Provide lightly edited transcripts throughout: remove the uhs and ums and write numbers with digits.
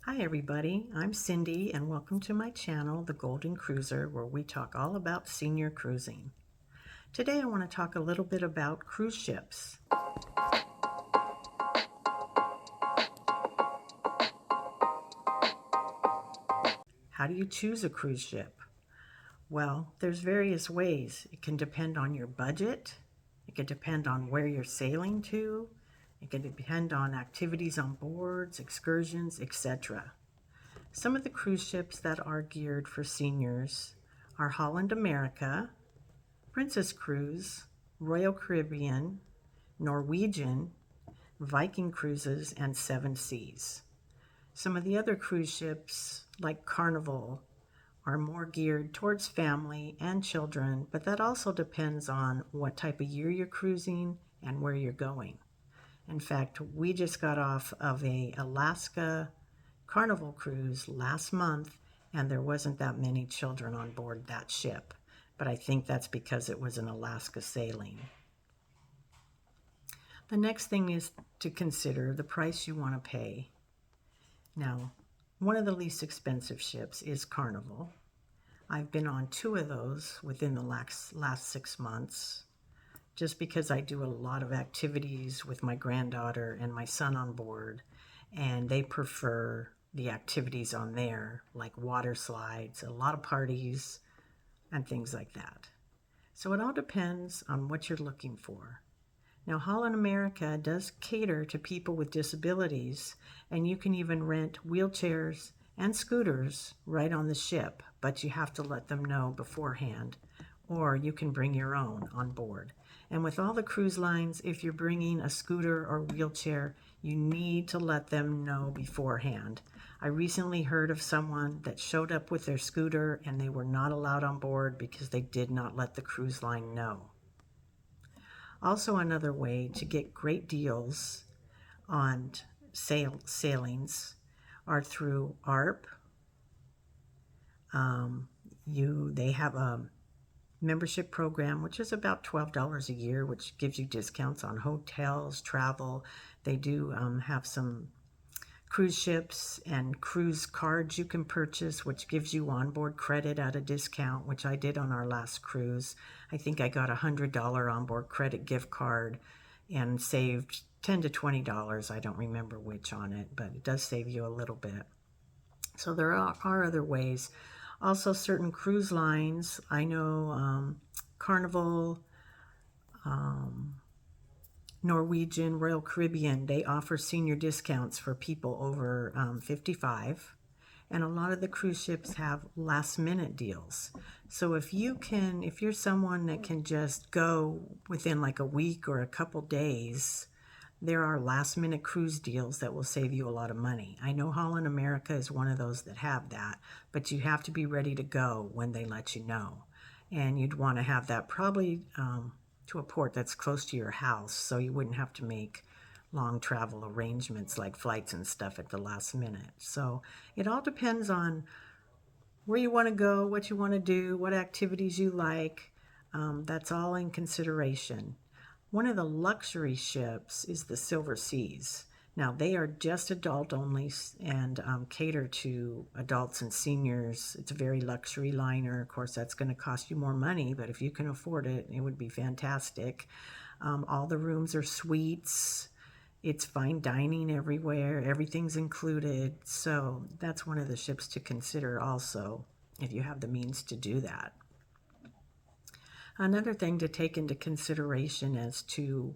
Hi everybody, I'm Cindy and welcome to my channel, The Golden Cruiser, where we talk all about senior cruising. Today I want to talk a little bit about cruise ships. How do you choose a cruise ship? Well, there's various ways. It can depend on your budget. It can depend on where you're sailing to. It can depend on activities on boards, excursions, etc. Some of the cruise ships that are geared for seniors are Holland America, Princess Cruise, Royal Caribbean, Norwegian, Viking Cruises, and Seven Seas. Some of the other cruise ships, like Carnival, are more geared towards family and children, but that also depends on what type of year you're cruising and where you're going. In fact, we just got off of a Alaska Carnival cruise last month, and there wasn't that many children on board that ship. But I think that's because it was an Alaska sailing. The next thing is to consider the price you want to pay. Now, one of the least expensive ships is Carnival. I've been on 2 of those within the last 6 months, just because I do a lot of activities with my granddaughter and my son on board, and they prefer the activities on there, like water slides, a lot of parties, and things like that. So it all depends on what you're looking for. Now, Holland America does cater to people with disabilities, and you can even rent wheelchairs and scooters right on the ship, but you have to let them know beforehand, or you can bring your own on board. And with all the cruise lines, if you're bringing a scooter or wheelchair, you need to let them know beforehand. I recently heard of someone that showed up with their scooter and they were not allowed on board because they did not let the cruise line know. Also, another way to get great deals on sailings are through ARP. They have a membership program, which is about $12 a year, which gives you discounts on hotels, travel. They do have some cruise ships and cruise cards you can purchase, which gives you onboard credit at a discount, which I did on our last cruise. I think I got a $100 onboard credit gift card and saved $10 to $20. I don't remember which on it, but it does save you a little bit. So there are other ways. Also, certain cruise lines, I know Carnival, Norwegian, Royal Caribbean, they offer senior discounts for people over 55. And a lot of the cruise ships have last minute deals. So if you're someone that can just go within like a week or a couple days, there are last minute cruise deals that will save you a lot of money. I know Holland America is one of those that have that, but you have to be ready to go when they let you know. And you'd want to have that probably to a port that's close to your house, so you wouldn't have to make long travel arrangements like flights and stuff at the last minute. So it all depends on where you want to go, what you want to do, what activities you like. That's all in consideration. One of the luxury ships is the Silver Seas. Now, they are just adult only and cater to adults and seniors. It's a very luxury liner. Of course, that's going to cost you more money, but if you can afford it, it would be fantastic. All the rooms are suites. It's fine dining everywhere. Everything's included. So that's one of the ships to consider also, if you have the means to do that. Another thing to take into consideration as to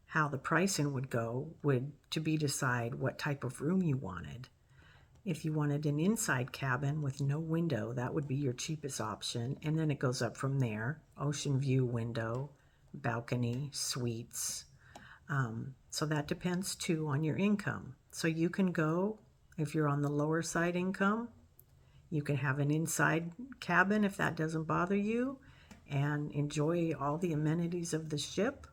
how the pricing would go would to be decide what type of room you wanted. If you wanted an inside cabin with no window, that would be your cheapest option, and then it goes up from there. Ocean view window, balcony, suites. So that depends too on your income. So you can go, if you're on the lower side income, you can have an inside cabin if that doesn't bother you and enjoy all the amenities of the ship,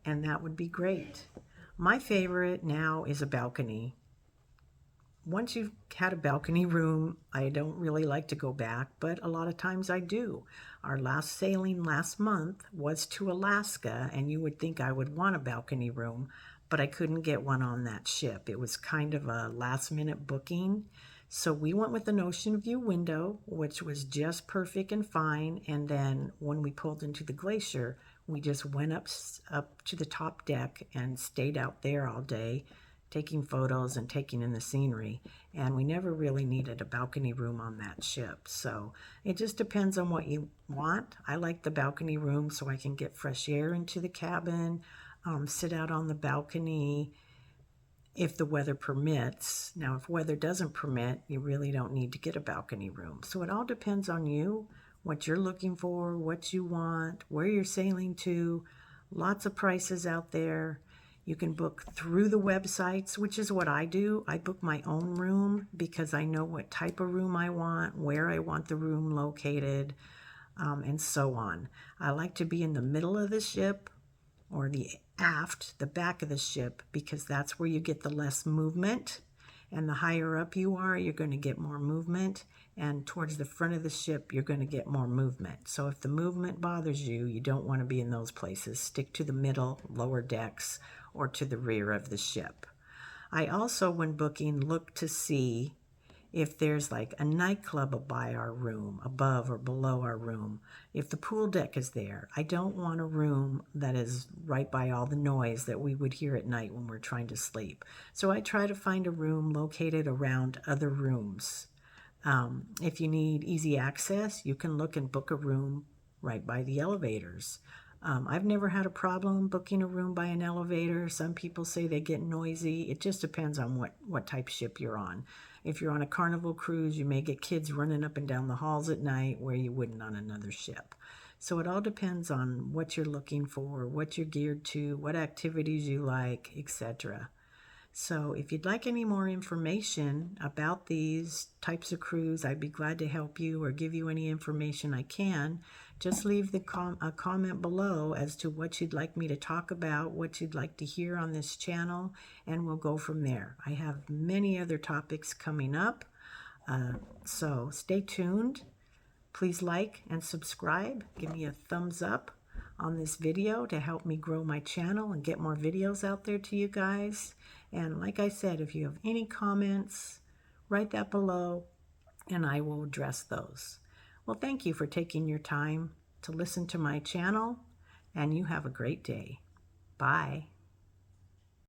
and that would be great. My favorite now is a balcony. Once you've had a balcony room, I don't really like to go back, but a lot of times I do. Our last sailing last month was to Alaska, and you would think I would want a balcony room, but I couldn't get one on that ship. It was kind of a last minute booking. So we went with an ocean view window, which was just perfect and fine. And then when we pulled into the glacier, we just went up to the top deck and stayed out there all day, taking photos and taking in the scenery. And we never really needed a balcony room on that ship. So it just depends on what you want. I like the balcony room so I can get fresh air into the cabin, sit out on the balcony if the weather permits. Now, if weather doesn't permit, you really don't need to get a balcony room. So it all depends on you, what you're looking for, what you want, where you're sailing to. Lots of prices out there. You can book through the websites, which is what I do. I book my own room because I know what type of room I want, where I want the room located, and so on. I like to be in the middle of the ship or the aft, the back of the ship, because that's where you get the less movement. And the higher up you are, you're going to get more movement. And towards the front of the ship, you're going to get more movement. So if the movement bothers you, you don't want to be in those places. Stick to the middle, lower decks, or to the rear of the ship. I also, when booking, look to see if there's like a nightclub by our room, above or below our room. If the pool deck is there, I don't want a room that is right by all the noise that we would hear at night when we're trying to sleep. So I try to find a room located around other rooms. If you need easy access, you can look and book a room right by the elevators. I've never had a problem booking a room by an elevator. Some people say they get noisy. It just depends on what type of ship you're on. If you're on a Carnival cruise, you may get kids running up and down the halls at night where you wouldn't on another ship. So it all depends on what you're looking for, what you're geared to, what activities you like, etc. So if you'd like any more information about these types of cruise, I'd be glad to help you or give you any information I can. Just leave a comment below as to what you'd like me to talk about, what you'd like to hear on this channel, and we'll go from there. I have many other topics coming up, so stay tuned. Please like and subscribe. Give me a thumbs up on this video to help me grow my channel and get more videos out there to you guys. And like I said, if you have any comments, write that below and I will address those. Well, thank you for taking your time to listen to my channel, and you have a great day. Bye.